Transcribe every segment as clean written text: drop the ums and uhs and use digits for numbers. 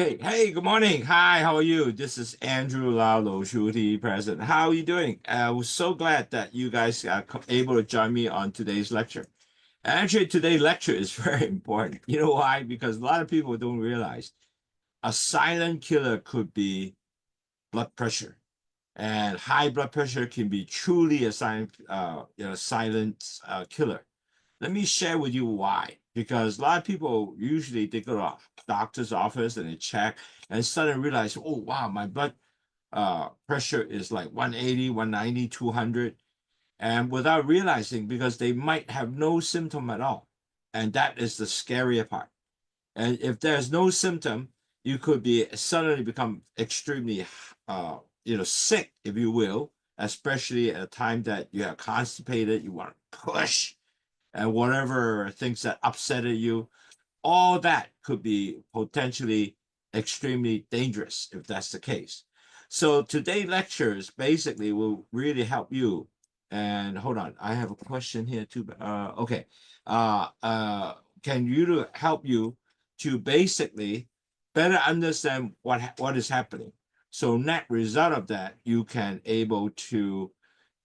Hey, good morning. Hi, how are you? This is Andrew Lau, Lowsutea President. How are you doing? I was so glad that you guys are able to join me on today's lecture. Actually, today's lecture is very important. You know why? Because a lot of people don't realize a silent killer could be blood pressure, and high blood pressure can be truly a silent killer. Let me share with you why. Because a lot of people usually they go to a doctor's office and they check and suddenly realize, oh wow, my blood pressure is like 180, 190, 200, and without realizing because they might have no symptom at all. And that is the scarier part. And if there's no symptom, you could be suddenly become extremely sick, if you will, especially at a time that you are constipated, you want to push and whatever things that upsetted you, all that could be potentially extremely dangerous if that's the case. So today's lectures basically will really help you. And hold on, I have a question here too. Okay. Uh, uh, can you to help you to basically better understand what is happening? So net result of that, you can able to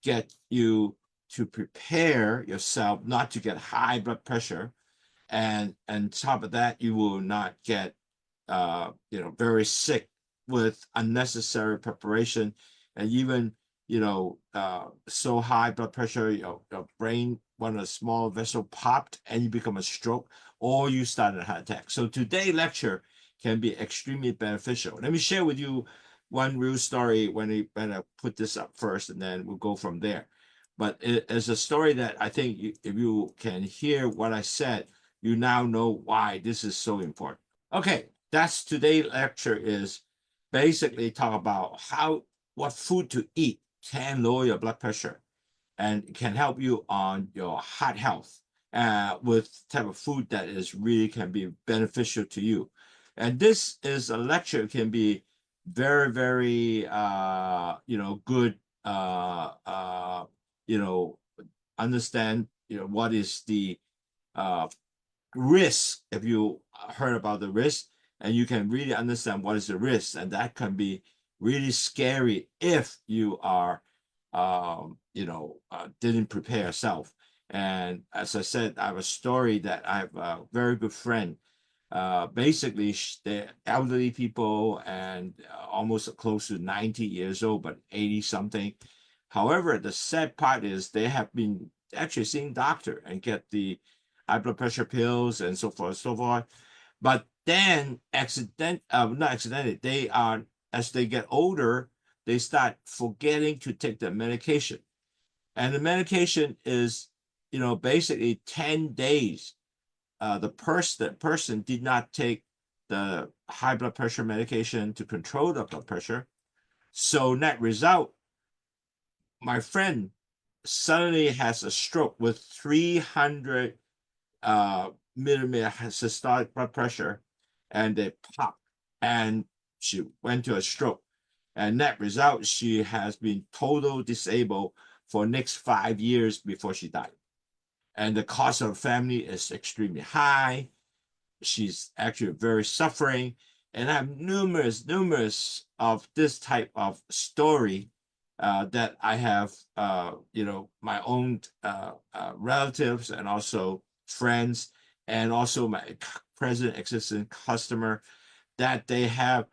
get you to prepare yourself not to get high blood pressure, and top of that you will not get very sick with unnecessary preparation, and even so high blood pressure your brain, one of the small vessel popped and you become a stroke, or you start a heart attack. So today's lecture can be extremely beneficial. Let me share with you one real story when I put this up first, and then we'll go from there. But it is a story that I think if you can hear what I said, you now know why this is so important. Okay, that's today's lecture is basically talk about what food to eat can lower your blood pressure and can help you on your heart health with type of food that is really can be beneficial to you. And this is a lecture can be very, very good you know understand what is the uh risk, if you heard about the risk, and you can really understand what is the risk, and that can be really scary if you are didn't prepare yourself. And as I said, I have a story that I have a very good friend, basically they're elderly people and almost close to 90 years old, but 80 something. However, the sad part is they have been actually seeing doctor and get the high blood pressure pills and so forth, so forth. But then not accidentally, they are, as they get older, they start forgetting to take the medication. And the medication is, basically 10 days. The person did not take the high blood pressure medication to control the blood pressure. So net result, my friend suddenly has a stroke with 300 millimeter systolic blood pressure, and they popped, and she went to a stroke. And net result, she has been total disabled for next 5 years before she died. And the cost of family is extremely high. She's actually very suffering. And I have numerous of this type of story that I have, my own relatives and also friends, and also my present existing customer that they have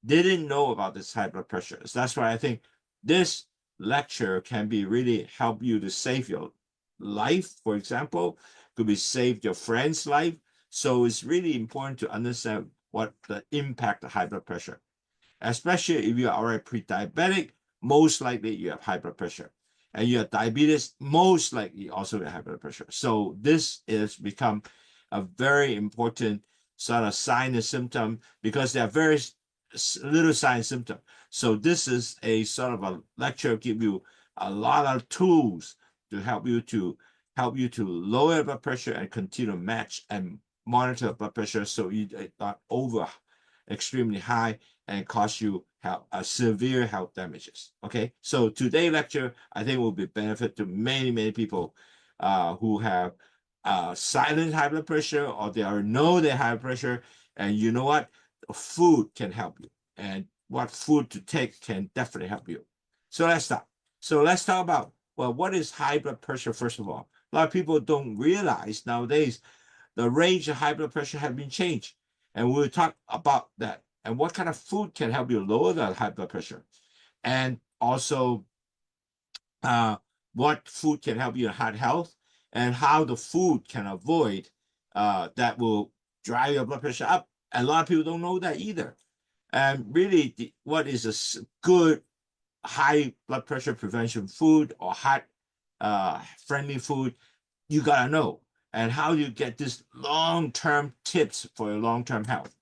didn't know about this high blood pressure. So that's why I think this lecture can be really help you to save your life. For example, could be save your friend's life. So it's really important to understand what the impact of high blood pressure, especially if you are already pre-diabetic, most likely you have high blood pressure. And you have diabetes, most likely also have high blood pressure. So this is become a very important sort of sign and symptom, because they are very little sign and symptom. So this is a sort of a lecture, give you a lot of tools to help you to lower blood pressure and continue to match and monitor blood pressure, so you not over extremely high and cause you severe health damages. Okay, so today's lecture I think will be benefit to many people who have silent high blood pressure, or they already know they have pressure. And you know what? food can help you and what food to take can definitely help you. So let's start. So let's talk about, well, what is high blood pressure, first of all? A lot of people don't realize nowadays the range of high blood pressure have been changed. And we'll talk about that and what kind of food can help you lower that high blood pressure. And also uh, what food can help you in heart health and how the food can avoid that will drive your blood pressure up. A lot of people don't know that either. And really, what is a good high blood pressure prevention food or heart friendly food, you gotta know. And how you get this long-term tips for your long-term health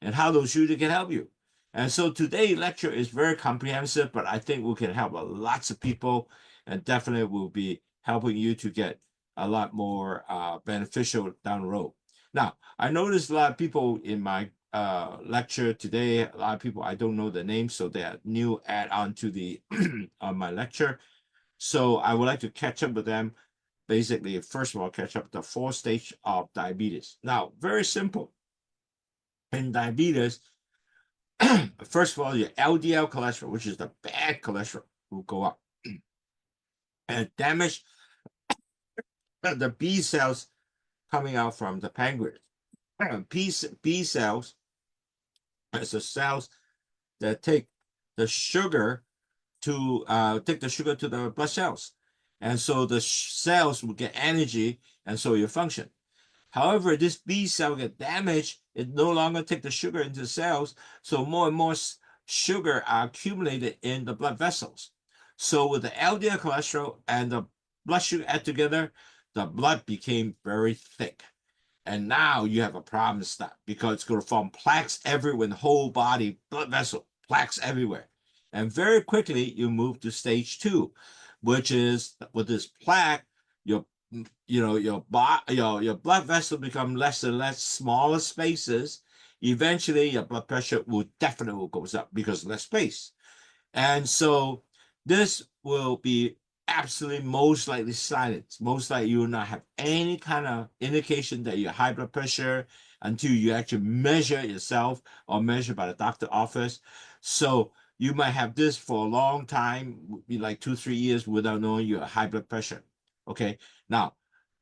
and how those usually can help you. And so today's lecture is very comprehensive, but I think we can help lots of people and definitely will be helping you to get a lot more beneficial down the road. Now, I noticed a lot of people in my lecture today, a lot of people, I don't know the names, so they are new add on to the on my lecture. So I would like to catch up with them. Basically, first of all, catch up the 4 stage of diabetes. Now, very simple. In diabetes, first of all, your LDL cholesterol, which is the bad cholesterol, will go up and damage the B cells coming out from the pancreas. B cells is the cells that take the sugar to the blood cells. And so the cells will get energy and so you function. However, this B cell get damaged, it no longer take the sugar into the cells, so more and more sugar are accumulated in the blood vessels. So with the LDL cholesterol and the blood sugar add together, the blood became very thick. And now you have a problem start because it's going to form plaques everywhere in the whole body, blood vessel, plaques everywhere. And very quickly, you move to stage 2, which is with this plaque, your your blood vessel become less and less smaller spaces. Eventually, your blood pressure will definitely goes up because less space. And so this will be absolutely most likely silent. Most likely you will not have any kind of indication that you have high blood pressure until you actually measure yourself or measure by the doctor office. So you might have this for a long time, be like 2-3 years without knowing you have high blood pressure. Okay. Now,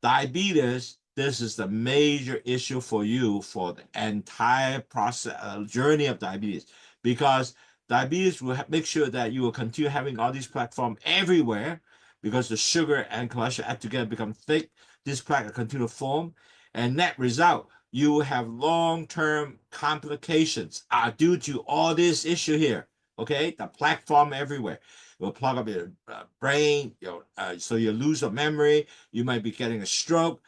diabetes, this is the major issue for you for the entire process, journey of diabetes, because diabetes will make sure that you will continue having all these platforms everywhere because the sugar and cholesterol add together become thick. This plaque will continue to form. And net result, you will have long-term complications due to all this issue here. Okay, the plaque form everywhere. It will plug up your brain, so you lose your memory. You might be getting a stroke.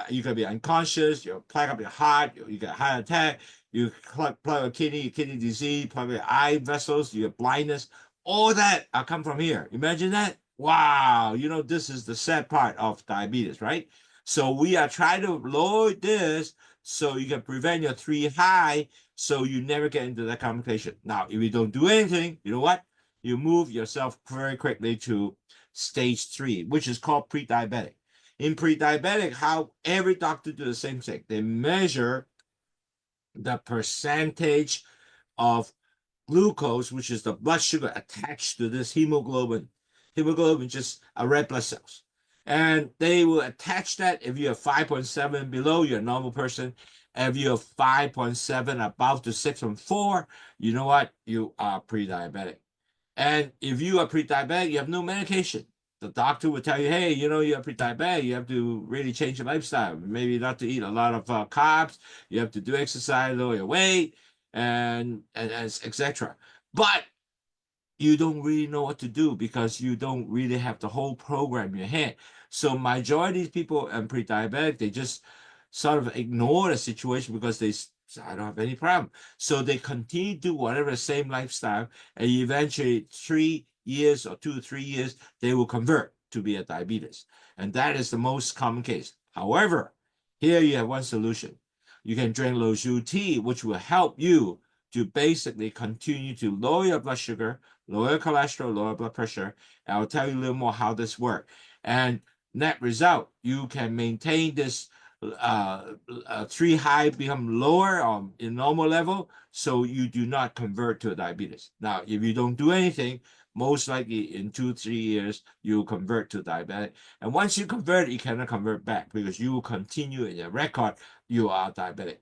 You could be unconscious. You plaque up your heart. You get a heart attack. You plug a kidney disease, plug your eye vessels, you have blindness. All that come from here. Imagine that. Wow. This is the sad part of diabetes, right? So we are trying to lower this so you can prevent your 3 high so you never get into that complication. Now, if you don't do anything, you know what? You move yourself very quickly to stage 3, which is called pre-diabetic. In pre-diabetic, how every doctor do the same thing. They measure the percentage of glucose, which is the blood sugar attached to this hemoglobin. Hemoglobin just are red blood cells. And they will attach that. If you have 5.7 below, you're a normal person. If you have 5.7 above to 6.4, you know what? You are pre-diabetic. And if you are pre-diabetic, you have no medication. The doctor will tell you, hey, you're pre-diabetic. You have to really change your lifestyle. Maybe not to eat a lot of carbs. You have to do exercise, lower your weight, and etc. But you don't really know what to do because you don't really have the whole program in your head. So majority of people and pre-diabetic, they just sort of ignore the situation because they I don't have any problem. So they continue to do whatever the same lifestyle, and eventually 3 years or 2 or 3 years, they will convert to be a diabetes. And that is the most common case. However, here you have one solution. You can drink Lowsutea, which will help you to basically continue to lower your blood sugar, lower your cholesterol, lower blood pressure. And I'll tell you a little more how this works. And net result, you can maintain this three high become lower in normal level, so you do not convert to diabetes. Now, if you don't do anything, most likely in 2-3 years you convert to diabetic. And once you convert, you cannot convert back because you will continue in your record you are diabetic.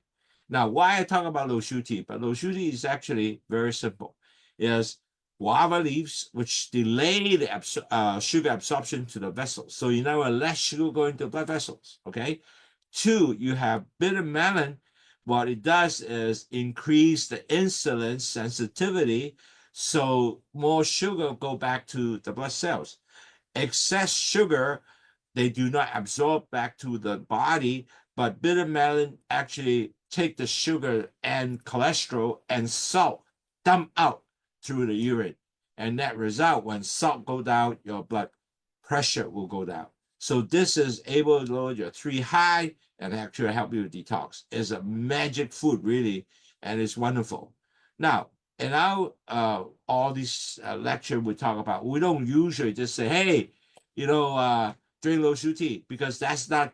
Now, why I talk about Lowsutea? But Lowsutea is actually very simple. Is guava leaves, which delay the sugar absorption to the vessels. So you know less sugar going to blood vessels. Okay. Two, you have bitter melon. What it does is increase the insulin sensitivity, so more sugar go back to the blood cells. Excess sugar, they do not absorb back to the body, but bitter melon actually take the sugar and cholesterol and salt dump out through the urine. And that result, when salt go down, your blood pressure will go down. So this is able to lower your 3 high and actually help you detox. It's a magic food, really, and it's wonderful. Now, in our all these lecture we talk about, we don't usually just say, hey, drink Lowsutea, because that's not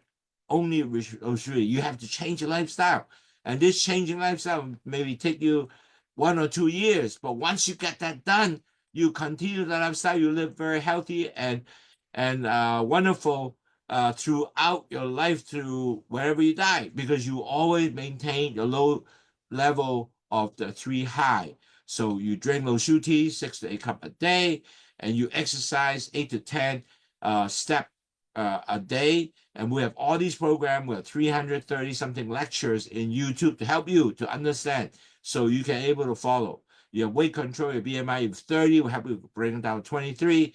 only Lowsutea. You have to change your lifestyle. And this changing lifestyle maybe take you 1 or 2 years. But once you get that done, you continue the lifestyle, you live very healthy and wonderful throughout your life to wherever you die, because you always maintain your low level of the 3 high. So you drink Lowsutea 6 to 8 cups a day, and you exercise 8 to 10 step a day. And we have all these programs. We have 330 something lectures in YouTube to help you to understand, so you can able to follow. Your weight control, your BMI is 30, we help you bring it down 23.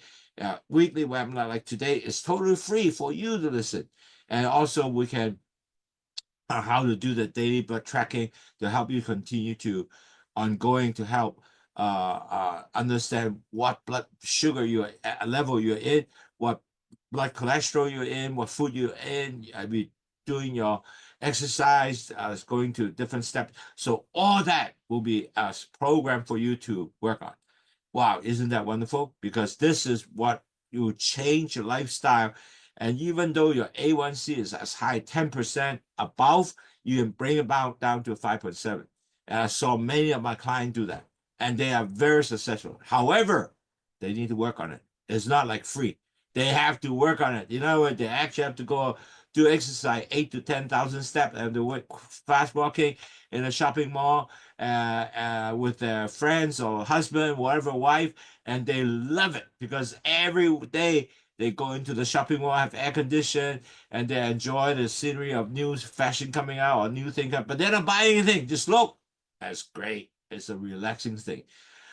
Weekly webinar like today is totally free for you to listen. And also we can how to do the daily blood tracking to help you continue to ongoing to help understand what blood sugar you're level you're in, what blood cholesterol you're in, what food you're in. I mean, doing your exercise, going to different steps. So all that will be a program for you to work on. Wow, isn't that wonderful? Because this is what you change your lifestyle. And even though your A1C is as high 10% above, you can bring it down to 5.7. And I saw many of my clients do that, and they are very successful. However, they need to work on it. It's not like free. They have to work on it. You know what? They actually have to go do exercise 8 to 10,000 steps and do fast walking in a shopping mall with their friends or husband, whatever, wife, and they love it because every day they go into the shopping mall, have air conditioning, and they enjoy the scenery of new fashion coming out or new thing, but they're not buying anything. Just look. That's great. It's a relaxing thing.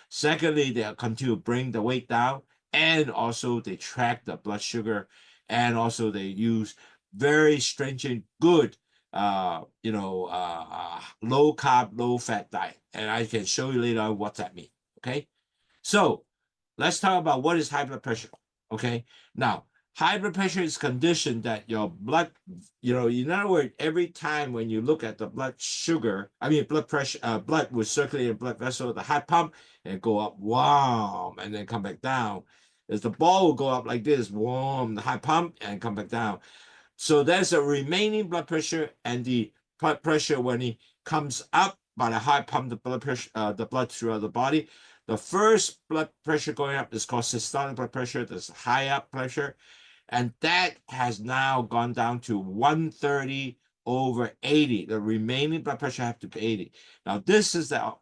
Secondly, they continue to bring the weight down, and also they track the blood sugar, and also they use very stringent, good, low carb, low fat diet. And I can show you later on what that means. Okay. So let's talk about what is high blood pressure. Okay. Now, high blood pressure is condition that your blood, in other words, every time when you look at the blood sugar, blood pressure, blood will circulate in blood vessel, the heart pump, and go up, warm, and then come back down. As the ball will go up like this, warm, the heart pump, and come back down. So there's a remaining blood pressure, and the blood pressure when it comes up by the heart pump, the blood pressure, the blood throughout the body. The first blood pressure going up is called systolic blood pressure. There's high up pressure, and that has now gone down to 130/80. The remaining blood pressure have to be 80. Now this is the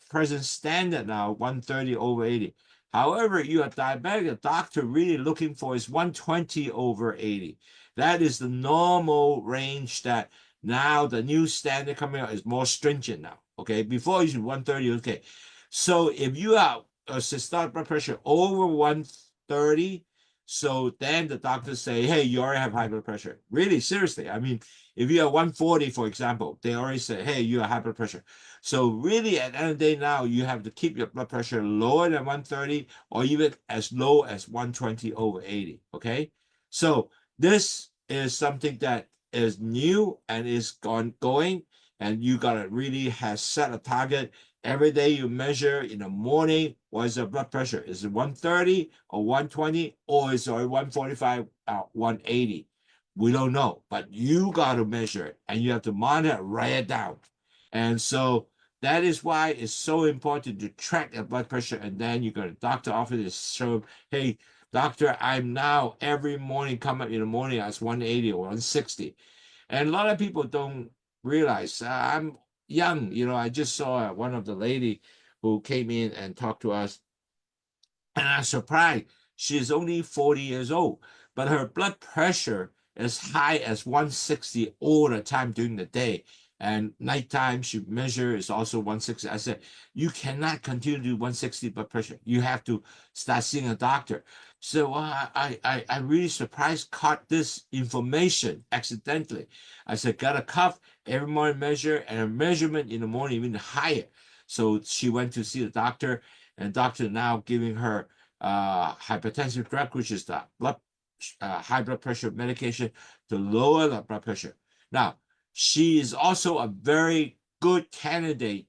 present standard now, 130/80. However, you are diabetic, the doctor really looking for is 120/80. That is the normal range that now the new standard coming out is more stringent now. Okay, before you should 130. Okay, so if you are a systolic blood pressure over 130, so then the doctors say, hey, you already have high blood pressure. Really, seriously. If you are 140, for example, they already say, hey, you have high blood pressure. So really, at the end of the day now, you have to keep your blood pressure lower than 130 or even as low as 120/80. Okay, so this is something that is new and is ongoing, and you gotta really have set a target. Every day you measure in the morning, what is your blood pressure? Is it 130 or 120, or is it 145, 180? We don't know, but you got to measure it and you have to monitor it, write it down. And so that is why it's so important to track your blood pressure. And then you go to the doctor office to show him, hey, doctor, I'm now every morning come up in the morning as 180 or 160. And a lot of people don't realize I'm young. I just saw one of the lady who came in and talked to us, and I'm surprised. She's only 40 years old, but her blood pressure is high as 160 all the time during the day. And nighttime, she measure is also 160. I said, you cannot continue to do 160 blood pressure. You have to start seeing a doctor. So I really surprised, caught this information accidentally. I said, got a cuff, every morning measure, and a measurement in the morning even higher. So she went to see the doctor, and doctor now giving her hypertensive drug, which is the high blood pressure medication to lower the blood pressure. Now, she is also a very good candidate,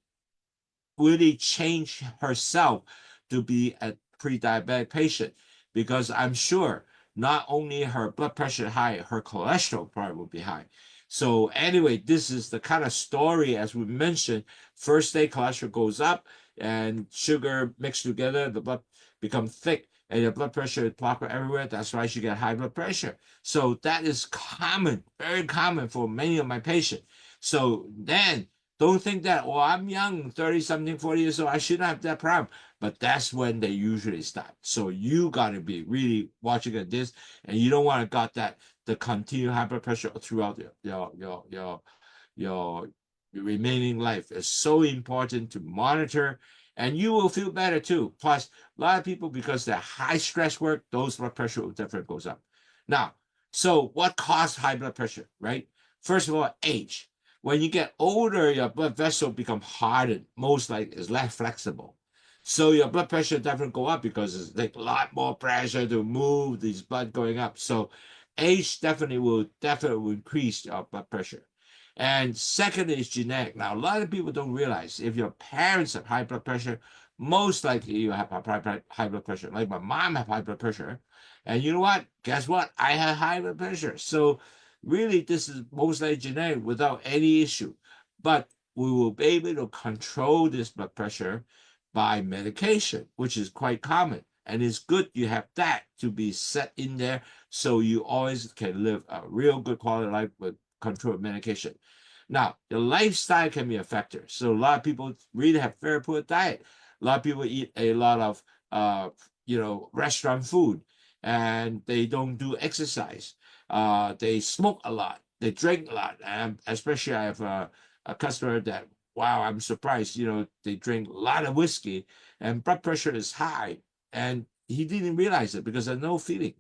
really change herself to be a pre-diabetic patient, because I'm sure not only her blood pressure high, her cholesterol probably will be high. So anyway, this is the kind of story, as we mentioned. First day cholesterol goes up and sugar mixed together, the blood become thick and your blood pressure is proper everywhere. That's why you get high blood pressure. So that is common, very common for many of my patients. So then don't think that, well, I'm young, 30 something, 40 years old, I shouldn't have that problem. But that's when they usually start. So you got to be really watching at this, and you don't want to got that the continued high blood pressure throughout your remaining life. It's so important to monitor, and you will feel better too. Plus, a lot of people, because they're high stress work, those blood pressure will definitely goes up. Now, so what causes high blood pressure, right? First of all, age. When you get older, your blood vessel become hardened, most like is less flexible. So your blood pressure definitely go up because it's like a lot more pressure to move these blood going up. So age definitely will increase your blood pressure. And second is genetic. Now, a lot of people don't realize if your parents have high blood pressure, most likely you have high blood pressure. Like my mom have high blood pressure. And you know what? Guess what? I have high blood pressure. So really, this is most likely genetic without any issue. But we will be able to control this blood pressure by medication, which is quite common. And it's good you have that to be set in there so you always can live a real good quality life with controlled medication. Now, the lifestyle can be a factor. So a lot of people really have very poor diet. A lot of people eat a lot of restaurant food, and they don't do exercise. They smoke a lot. They drink a lot. And especially I have a customer that, wow, I'm surprised, they drink a lot of whiskey and blood pressure is high. And he didn't realize it because there's no feeling,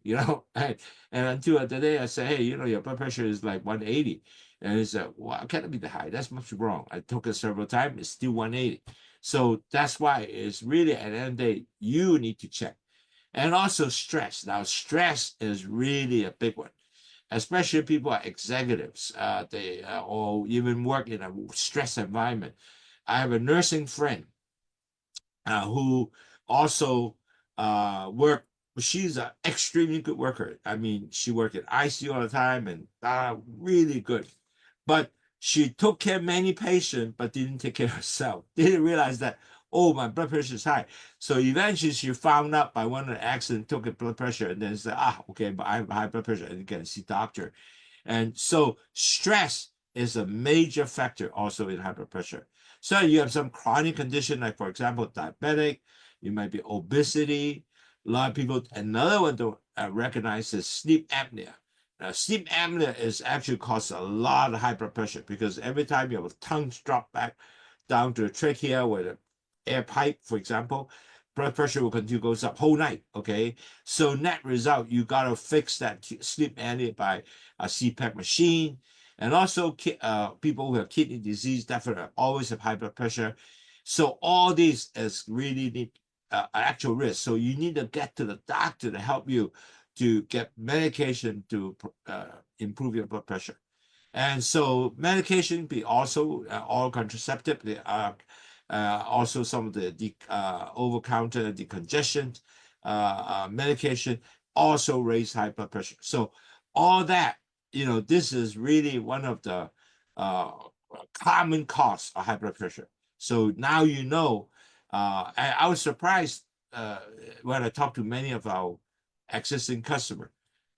and until the day I said, hey, your blood pressure is like 180. And he said, well, can it be that high? That's much wrong. I took it several times. It's still 180. So that's why it's really at the end of the day, you need to check. And also stress. Now, stress is really a big one, especially people are executives, they or even work in a stress environment. I have a nursing friend who also work. She's an extremely good worker. I mean, she worked at ICU all the time and really good. But she took care of many patients, but didn't take care of herself. Didn't realize that, oh, my blood pressure is high. So eventually she found out by one of the accidents, took a blood pressure, and then said, okay, but I have high blood pressure, and you can see doctor. And so stress is a major factor also in high blood pressure. So you have some chronic condition, like for example, diabetic, you might be obesity. A lot of people, another one to recognize is sleep apnea. Now, sleep apnea is actually causes a lot of high blood pressure because every time your tongue drop back down to the trachea where the air pipe, for example, blood pressure will continue goes up whole night. Okay, so net result, you gotta fix that sleep apnea by a CPAP machine. And also, people who have kidney disease definitely always have high blood pressure. So all these is really need actual risk. So you need to get to the doctor to help you to get medication to improve your blood pressure. And so medication be also all contraceptive. They are also some of the over-counter decongestion medication also raise high blood pressure. So all that this is really one of the uh, common cause of high blood pressure. So now I was surprised when I talked to many of our existing customers.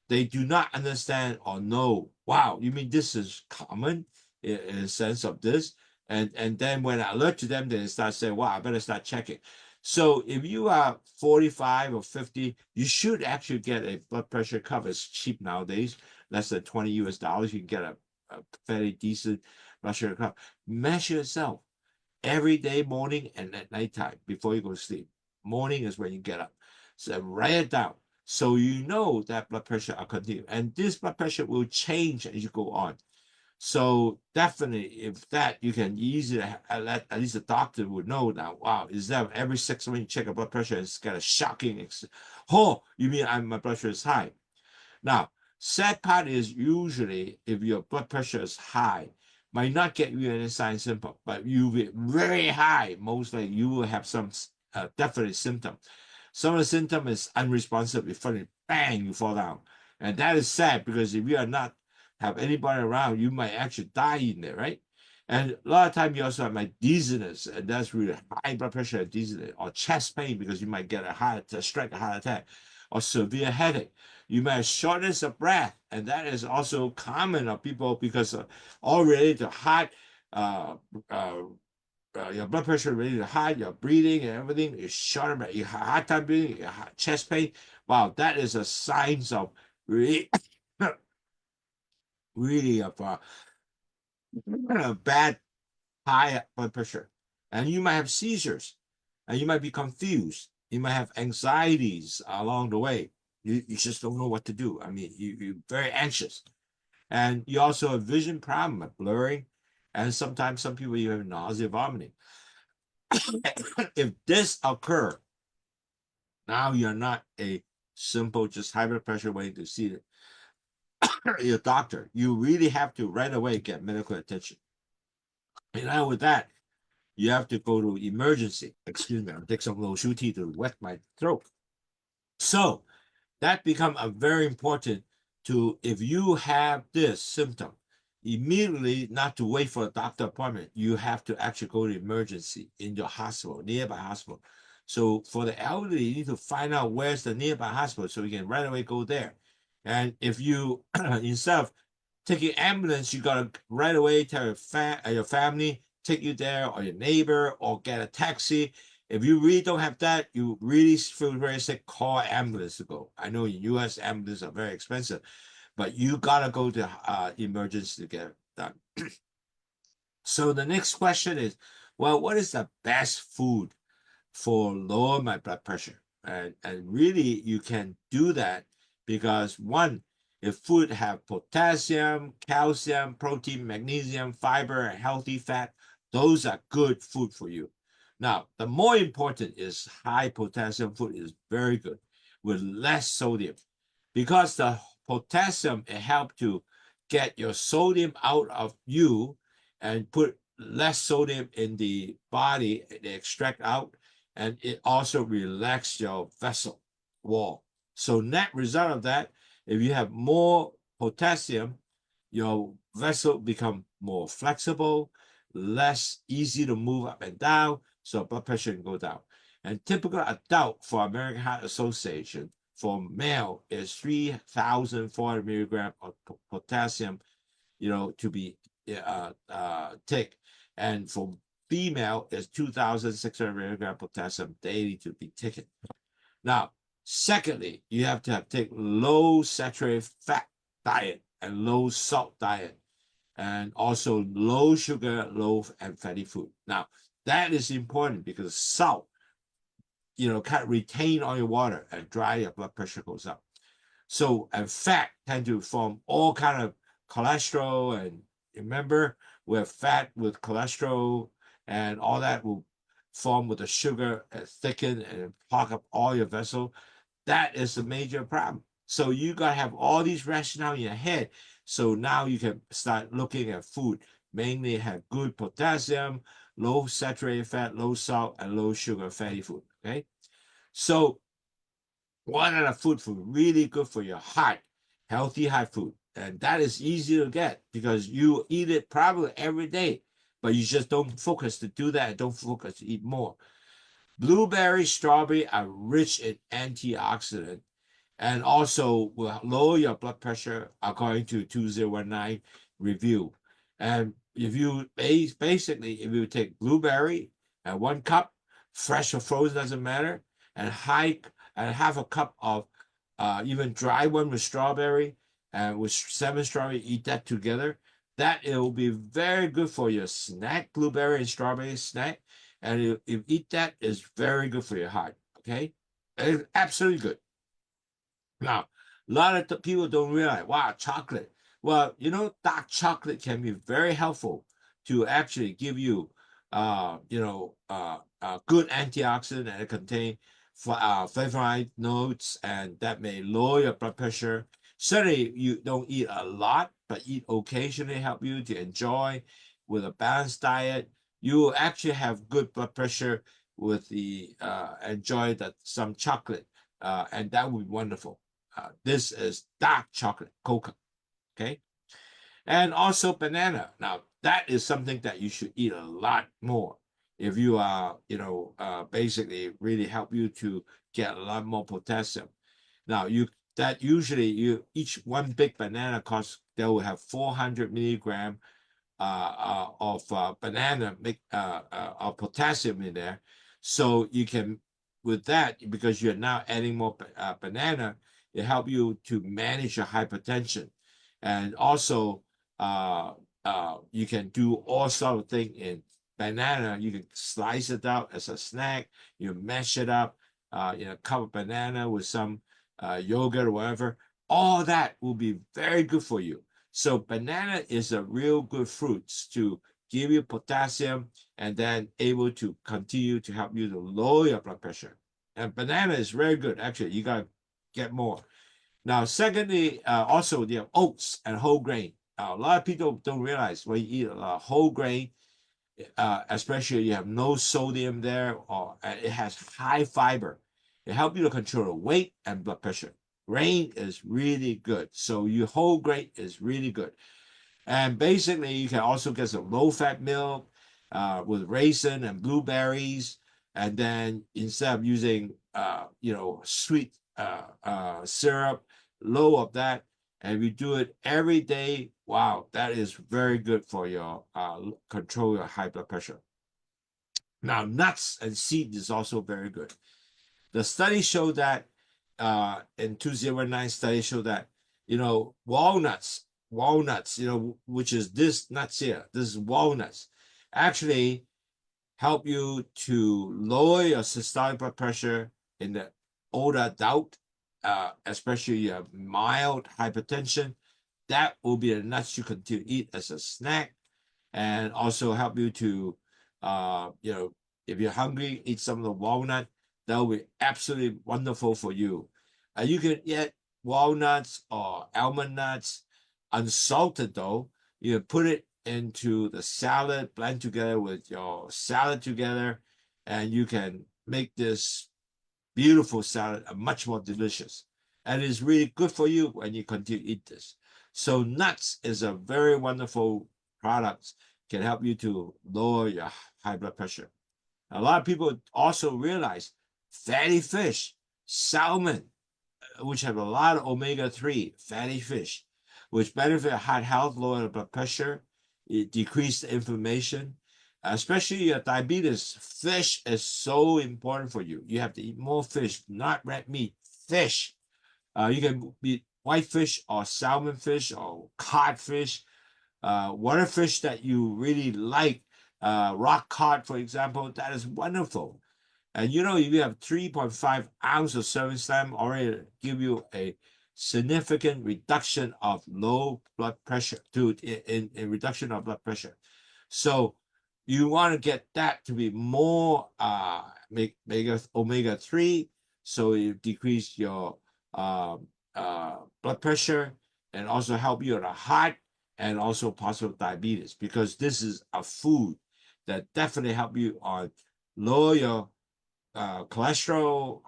They do not understand or know, wow, you mean this is common in a sense of this? And then when I alert to them, they start saying, wow, I better start checking. So if you are 45 or 50, you should actually get a blood pressure cuff. It's cheap nowadays, less than 20 US dollars. You can get a fairly decent blood sugar cuff. Measure yourself every day, morning and at nighttime before you go to sleep. Morning is when you get up. So write it down. So you know that blood pressure will continue. And this blood pressure will change as you go on. So definitely, if that you can easily at least the doctor would know now. Wow, is that every 6 months you check a blood pressure? It's got a shocking. Oh, you mean my blood pressure is high? Now, sad part is usually if your blood pressure is high, might not get you any sign symptom, but you be very high, most likely you will have some definite symptom. Some of the symptom is unresponsive. If suddenly bang, you fall down, and that is sad because if you are not have anybody around, you might actually die in there, right? And a lot of time you also have my dizziness, and that's really high blood pressure and dizziness, or chest pain because you might get a strike a heart attack, or severe headache. You may have shortness of breath, and that is also common of people because all related to heart, uh, uh, your blood pressure related to heart, your breathing and everything is short of breath. You have hard time breathing, you have chest pain. Wow, that is a signs of really, really of bad high blood pressure. And you might have seizures, and you might be confused. You might have anxieties along the way. You just don't know what to do. I mean, you're very anxious. And you also have vision problem, like blurring, and sometimes some people even have nausea, vomiting. If this occur, now you're not a simple just high blood pressure waiting to see your doctor. You really have to right away get medical attention. And now with that, you have to go to emergency. Excuse me, I'll take some Lowsutea to wet my throat. So that become a very important to if you have this symptom, immediately not to wait for a doctor appointment. You have to actually go to emergency in your hospital, nearby hospital. So for the elderly, you need to find out where's the nearby hospital so you can right away go there. And if you instead of taking ambulance, you gotta right away tell your family, take you there, or your neighbor, or get a taxi. If you really don't have that, you really feel very sick, call ambulance to go. I know in US ambulances are very expensive, but you gotta go to emergency to get it done. So the next question is, well, what is the best food for lower my blood pressure? And really you can do that because one, if food have potassium, calcium, protein, magnesium, fiber, and healthy fat, those are good food for you. Now, the more important is high potassium food is very good with less sodium because the potassium it helps to get your sodium out of you and put less sodium in the body, they extract out, and it also relax your vessel wall. So net result of that, if you have more potassium, your vessel become more flexible, less easy to move up and down, so blood pressure can go down. And typical adult for American Heart Association for male is 3,400 milligram of potassium, to be take, and for female is 2,600 milligram potassium daily to be taken. Now, secondly, you have to take low saturated fat diet and low salt diet, and also low sugar, low and fatty food. Now, that is important because salt, can't retain all your water and dry your blood pressure goes up. So, and fat tend to form all kind of cholesterol, and remember, we have fat with cholesterol, and all that will form with the sugar and thicken and clog up all your vessel. That is a major problem. So you got to have all these rationale in your head. So now you can start looking at food, mainly have good potassium, low saturated fat, low salt, and low sugar fatty food. Okay. So what are the food really good for your heart? Healthy heart food. And that is easy to get because you eat it probably every day, but you just don't focus to do that. Don't focus to eat more. Blueberry, strawberry are rich in antioxidant and also will lower your blood pressure according to 2019 review. And if you basically, if you take blueberry and 1 cup, fresh or frozen doesn't matter, and half a cup of even dry one with strawberry and with 7 strawberry, eat that together. That it will be very good for your snack, blueberry and strawberry snack. And if you eat that, it's very good for your heart. Okay, it's absolutely good. Now, a lot of people don't realize, wow, chocolate. Well, dark chocolate can be very helpful to actually give you, good antioxidant, and it contain flavonoid notes, and that may lower your blood pressure. Certainly, you don't eat a lot, but eat occasionally help you to enjoy with a balanced diet. You will actually have good blood pressure with the enjoy that some chocolate, and that would be wonderful. This is dark chocolate cocoa, okay? And also banana. Now, that is something that you should eat a lot more if you are, basically really help you to get a lot more potassium. Now, you each one big banana costs, they will have 400 milligram of banana of potassium in there. So you can, with that, because you're now adding more banana, it help you to manage your hypertension. And also, you can do all sort of thing in banana. You can slice it out as a snack. You mash it up, cup of banana with some yogurt or whatever. All that will be very good for you. So banana is a real good fruit to give you potassium and then able to continue to help you to lower your blood pressure. And banana is very good. Actually, you got to get more. Now, secondly, also you have oats and whole grain. A lot of people don't realize when you eat a whole grain, especially you have no sodium there, or it has high fiber. It helps you to control the weight and blood pressure. Grain is really good. So your whole grain is really good. And basically, you can also get some low-fat milk with raisin and blueberries. And then instead of using, sweet syrup, low of that, and if you do it every day, wow, that is very good for your control your high blood pressure. Now, nuts and seeds is also very good. The study showed that in 2009 study showed that walnuts, which is this nuts here, this is walnuts, actually help you to lower your systolic blood pressure in the older adult, especially you have mild hypertension. That will be the nuts you continue to eat as a snack, and also help you to, if you're hungry, eat some of the walnut. That will be absolutely wonderful for you. You can get walnuts or almond nuts unsalted though. You can put it into the salad, blend together with your salad together, and you can make this beautiful salad much more delicious. And it's really good for you when you continue to eat this. So nuts is a very wonderful product, can help you to lower your high blood pressure. A lot of people also realize fatty fish, salmon, which have a lot of omega-3 fatty fish, which benefit heart health, lower blood pressure, it decrease inflammation, especially your diabetes. Fish is so important for you. You have to eat more fish, not red meat, fish. You can eat white fish or salmon fish or codfish, water fish that you really like, rock cod, for example. That is wonderful. And if you have 3.5 ounces of serving slam, already give you a significant reduction of low blood pressure in reduction of blood pressure. So you want to get that to be more omega-3, so you decrease your blood pressure and also help you on the heart and also possible diabetes, because this is a food that definitely help you on lower your cholesterol,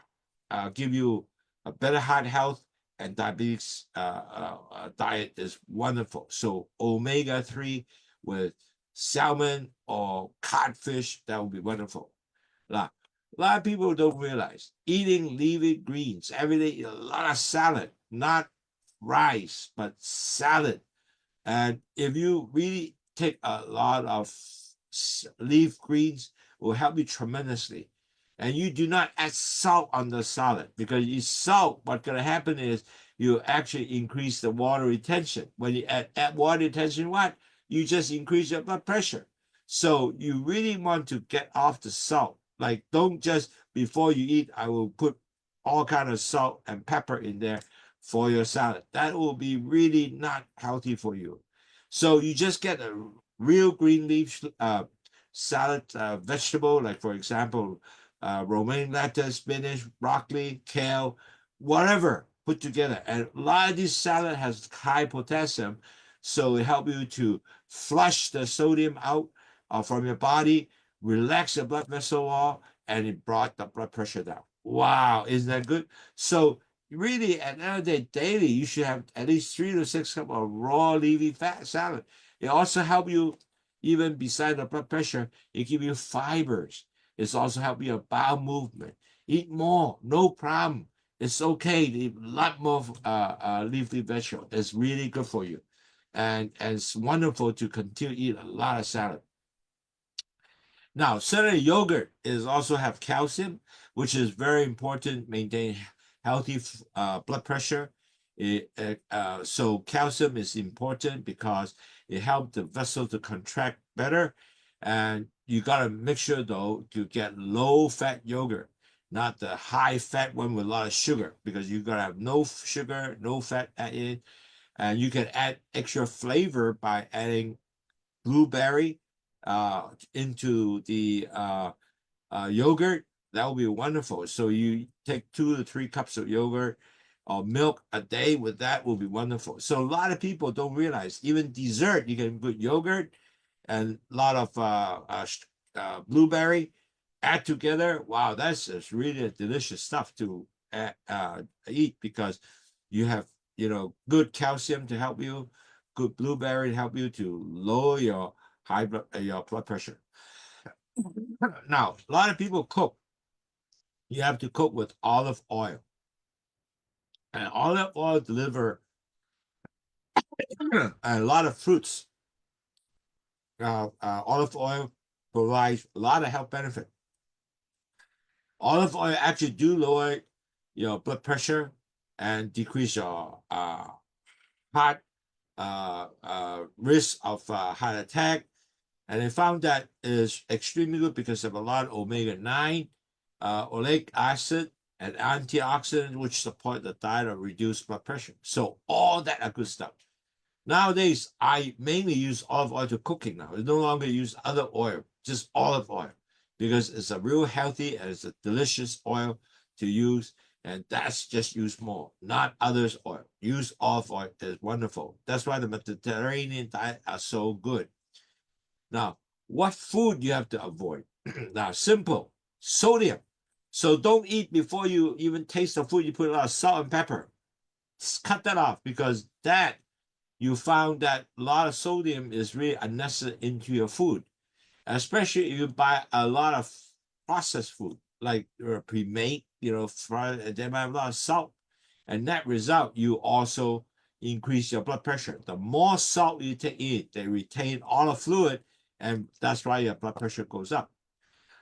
give you a better heart health, and diabetes diet is wonderful. So omega-3 with salmon or codfish, that would be wonderful. Now, a lot of people don't realize eating leafy greens every day, eat a lot of salad, not rice, but salad. And if you really take a lot of leaf greens, it will help you tremendously. And you do not add salt on the salad, because you salt, what's going to happen is you actually increase the water retention. When you add water retention, what? You just increase your blood pressure. So you really want to get off the salt. Like, don't just, before you eat, I will put all kind of salt and pepper in there for your salad. That will be really not healthy for you. So you just get a real green leaf salad vegetable, like for example, romaine lettuce, spinach, broccoli, kale, whatever put together. And a lot of this salad has high potassium, so it helps you to flush the sodium out from your body, relax your blood vessel wall, and it brought the blood pressure down. Wow, isn't that good? So really, at the end of the day, daily, you should have at least 3 to 6 cups of raw leafy fat salad. It also help you, even beside the blood pressure, it give you fibers. It's also help your bowel movement. Eat more, no problem. It's okay to eat a lot more leafy vegetable. It's really good for you. And it's wonderful to continue to eat a lot of salad. Now, certainly yogurt is also have calcium, which is very important, maintain healthy blood pressure. So calcium is important because it helps the vessel to contract better. And you got to make sure, though, to get low-fat yogurt, not the high-fat one with a lot of sugar, because you got to have no sugar, no fat added. And you can add extra flavor by adding blueberry into the yogurt. That would be wonderful. So you take 2 to 3 cups of yogurt or milk a day with that will be wonderful. So a lot of people don't realize, even dessert, you can put yogurt and a lot of blueberry, add together. Wow, that's just really delicious stuff to eat, because you have, good calcium to help you, good blueberry to help you to lower your blood pressure. Now, a lot of people cook. You have to cook with olive oil, and olive oil deliver a lot of fruits. Olive oil provides a lot of health benefit. Olive oil actually do lower your blood pressure and decrease your heart risk of heart attack. And they found that is extremely good because of a lot of omega-9, oleic acid, and antioxidants, which support the diet of reduced blood pressure. So all that are good stuff. Nowadays, I mainly use olive oil to cooking now. I no longer use other oil, just olive oil, because it's a real healthy and it's a delicious oil to use. And that's just use more, not others' oil. Use olive oil is wonderful. That's why the Mediterranean diet are so good. Now, what food you have to avoid? Now, simple, sodium. So don't eat before you even taste the food. You put a lot of salt and pepper. Just cut that off, because that you found that a lot of sodium is really unnecessary into your food, especially if you buy a lot of processed food, like pre-made, fried, they might have a lot of salt. And that result, you also increase your blood pressure. The more salt you take in, they retain all the fluid, and that's why your blood pressure goes up.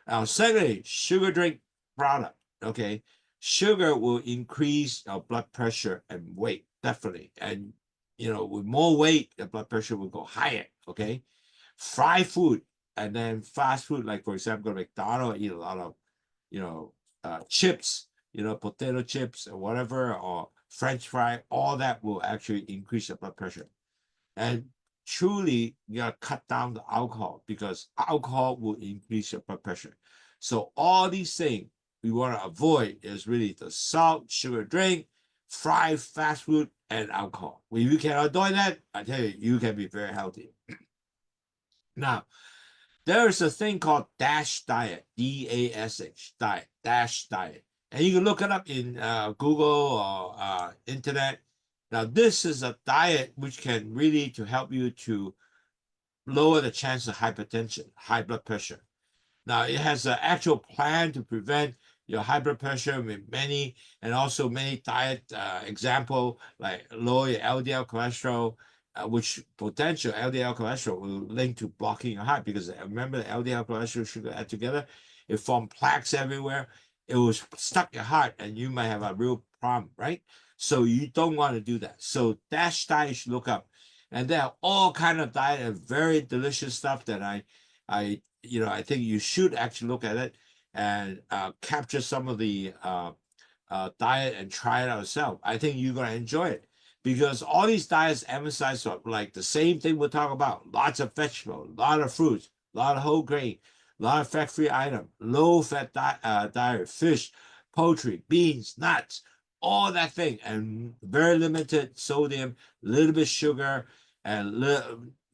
Now, secondly, sugar drink product. Okay, sugar will increase your blood pressure and weight, definitely. And with more weight, the blood pressure will go higher. Okay, fried food and then fast food, like for example, McDonald's, eat a lot of chips, potato chips or whatever, or French fry. All that will actually increase your blood pressure. And truly, you gotta cut down the alcohol, because alcohol will increase your blood pressure. So all these things we want to avoid is really the salt, sugar drink, fried fast food, and alcohol. When you can avoid that, I tell you, you can be very healthy. Now, there is a thing called DASH diet, DASH diet, DASH diet. And you can look it up in Google or internet. Now, this is a diet which can really to help you to lower the chance of hypertension, high blood pressure. Now, it has an actual plan to prevent your high blood pressure with many, and also many diet example, like lower your LDL cholesterol, which potential LDL cholesterol will link to blocking your heart, because remember the LDL cholesterol sugar add together, it form plaques everywhere. It will stuck your heart and you might have a real problem, right? So you don't want to do that. So DASH diet you should look up. And there are all kind of diet and very delicious stuff that I think you should actually look at it and capture some of the diet and try it out yourself. I think you're gonna enjoy it because all these diets emphasize like the same thing we'll talk about: lots of vegetables, a lot of fruits, a lot of whole grain, a lot of fat-free item, low-fat diet, fish, poultry, beans, nuts, all that thing, and very limited sodium, little bit sugar, and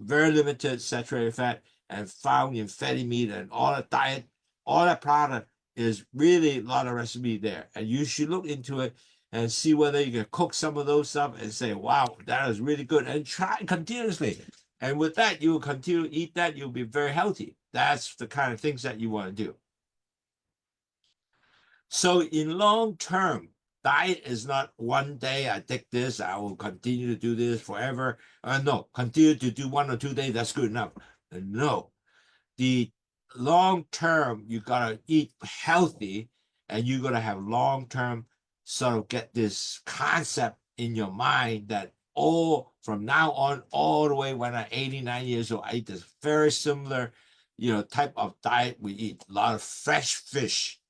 very limited saturated fat, and found in fatty meat, and all the diet, all that product is really a lot of recipe there. And you should look into it and see whether you can cook some of those stuff and say, wow, that is really good. And try continuously. And with that, you will continue to eat that. You'll be very healthy. That's the kind of things that you want to do. So in long term, diet is not one day I take this, I will continue to do this forever. No, continue to do 1 or 2 days, that's good enough. No, the long term, you gotta eat healthy, and you gotta have long term sort of get this concept in your mind that all from now on, all the way when I'm 89 years old, I eat this very similar, type of diet we eat. A lot of fresh fish,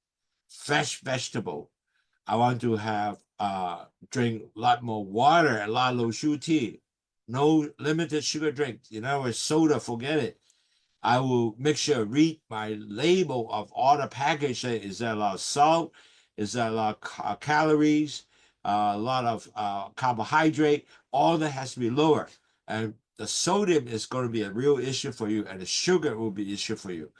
fresh vegetable. I want to have drink a lot more water, a lot of Lowsutea, no limited sugar drinks. In other words, soda, forget it. I will make sure read my label of all the package. Is there a lot of salt? Is there a lot of calories? A lot of carbohydrate? All that has to be lower. And the sodium is going to be a real issue for you, and the sugar will be an issue for you.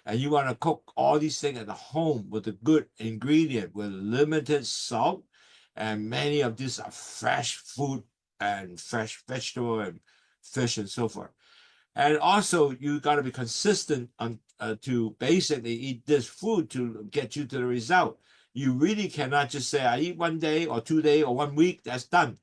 And you want to cook all these things at the home with a good ingredient, with limited salt. And many of these are fresh food and fresh vegetable and fish and so forth. And also, you got to be consistent on to basically eat this food to get you to the result. You really cannot just say, I eat 1 day or 2 days or 1 week, that's done.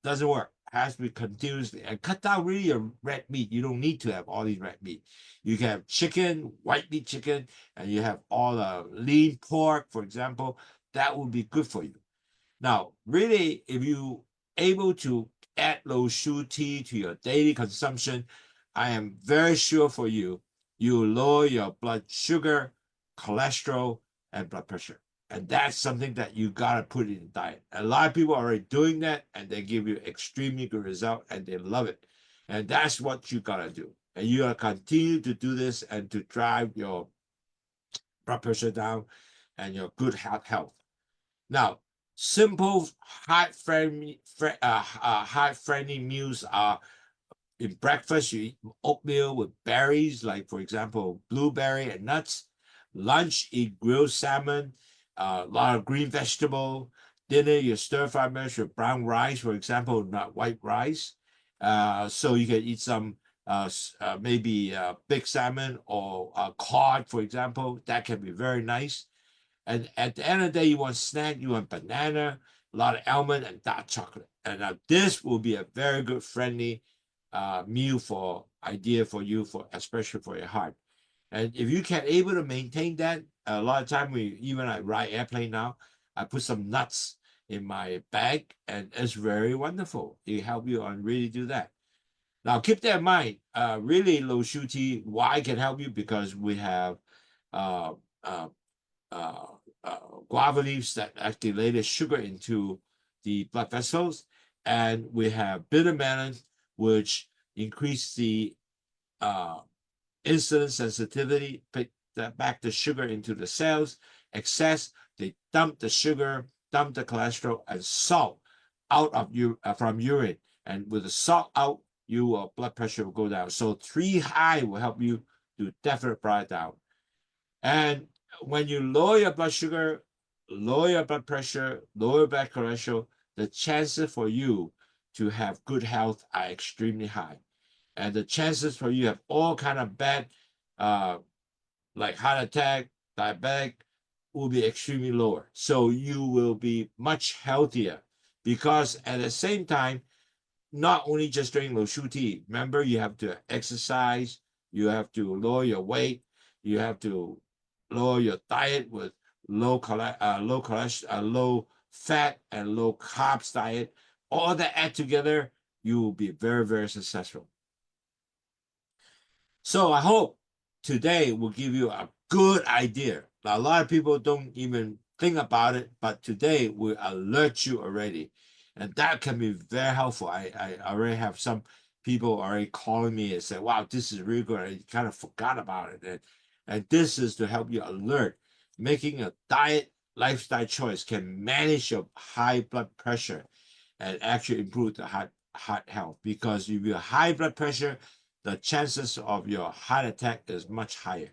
Doesn't work. It has to be continuously. And cut down really your red meat. You don't need to have all these red meat. You can have chicken, white meat chicken, and you have all the lean pork, for example. That would be good for you. Now, really, if you able to add Lowsutea to your daily consumption, I am very sure for you, you will lower your blood sugar, cholesterol, and blood pressure. And that's something that you gotta put in the diet. A lot of people are already doing that, and they give you extremely good result, and they love it. And that's what you gotta do. And you gotta continue to do this and to drive your blood pressure down and your good health. Now, simple heart-friendly meals are: in breakfast, you eat oatmeal with berries, like for example, blueberry and nuts. Lunch, eat grilled salmon, a lot of green vegetable. Dinner, you stir-fry mash with brown rice, for example, not white rice. So you can eat some maybe big salmon or cod, for example. That can be very nice. And at the end of the day, you want snack, you want banana, a lot of almond and dark chocolate. And now this will be a very good friendly meal for idea for you, for especially for your heart. And if you can able to maintain that, a lot of time even I ride airplane now, I put some nuts in my bag, and it's very wonderful. It help you on really do that. Now keep that in mind. Really, Lowsutea, why can help you, because we have uh, uh, uh, guava leaves that activated sugar into the blood vessels, and we have bitter melon, which increase the uh, insulin sensitivity, pick back the sugar into the cells. Excess, they dump the sugar, dump the cholesterol and salt out of you from urine, and with the salt out, your blood pressure will go down. So 3 high will help you to definitely bring it down. And when you lower your blood sugar, lower your blood pressure, lower blood cholesterol, the chances for you to have good health are extremely high. And the chances for you to have all kind of bad, uh, like heart attack, diabetic, will be extremely lower. So you will be much healthier because at the same time, not only just drink Lowsutea, remember you have to exercise, you have to lower your weight, you have to lower your diet with low cholesterol, low fat and low carbs diet. All that add together, you will be very, very successful. So I hope today will give you a good idea. Now, a lot of people don't even think about it, but today will alert you already. And that can be very helpful. I already have some people already calling me and say, wow, this is really good. I kind of forgot about it. And this is to help you alert. Making a diet lifestyle choice can manage your high blood pressure and actually improve the heart health. Because if you have high blood pressure, the chances of your heart attack is much higher.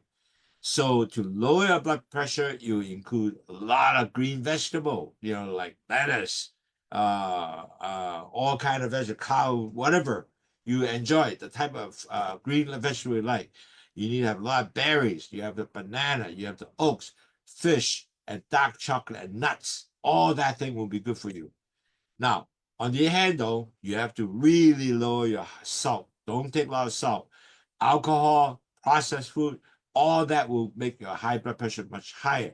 So to lower your blood pressure, you include a lot of green vegetable, like lettuce, all kind of vegetable, cow, whatever you enjoy, the type of green vegetable you like. You need to have a lot of berries. You have the banana, you have the oats, fish, and dark chocolate and nuts. All that thing will be good for you. Now, on the other hand, though, you have to really lower your salt. Don't take a lot of salt. Alcohol, processed food, all that will make your high blood pressure much higher.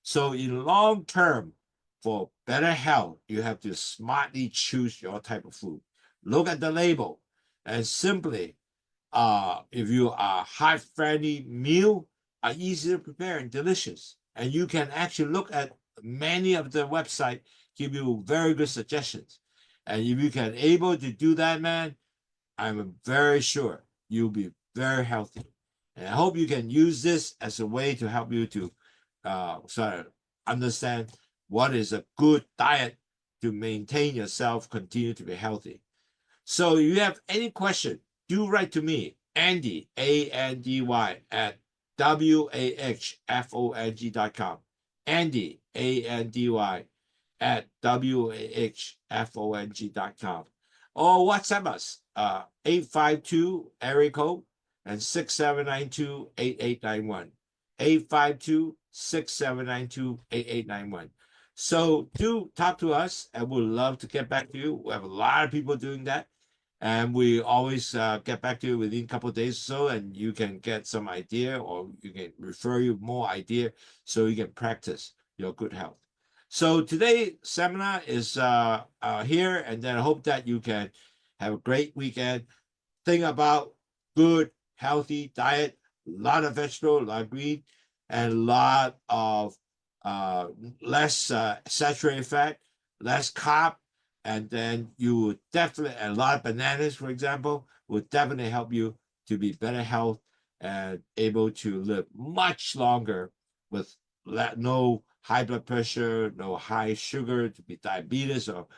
So, in long term, for better health, you have to smartly choose your type of food. Look at the label and simply, if you are heart-friendly meal, are easy to prepare and delicious. And you can actually look at many of the website, give you very good suggestions. And if you can able to do that, man, I'm very sure you'll be very healthy. And I hope you can use this as a way to help you to sort of understand what is a good diet to maintain yourself, continue to be healthy. So if you have any question, do write to me, Andy, Andy, at wahfong.com. Andy, Andy, at wahfong.com. Or WhatsApp us, 852 area code and 6792-8891. 852-6792-8891. So do talk to us, and we'd love to get back to you. We have a lot of people doing that, and we always get back to you within a couple of days or so, and you can get some idea, or you can refer you more idea so you can practice your good health. So today's seminar is here, and then I hope that you can have a great weekend. Think about good, healthy diet, a lot of vegetable, a lot of green, and a lot of uh, less saturated fat, less carb, and then you would definitely, and a lot of bananas, for example, would definitely help you to be better health and able to live much longer with no high blood pressure, no high sugar, to be diabetes or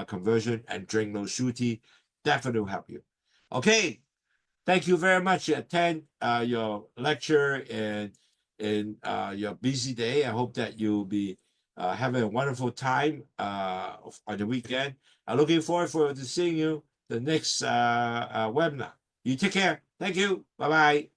conversion, and drink Lowsutea. Definitely will help you. Okay, thank you very much to attend your lecture in your busy day. I hope that you'll be having a wonderful time on the weekend. I'm looking forward to seeing you the next webinar. You take care. Thank you. Bye-bye.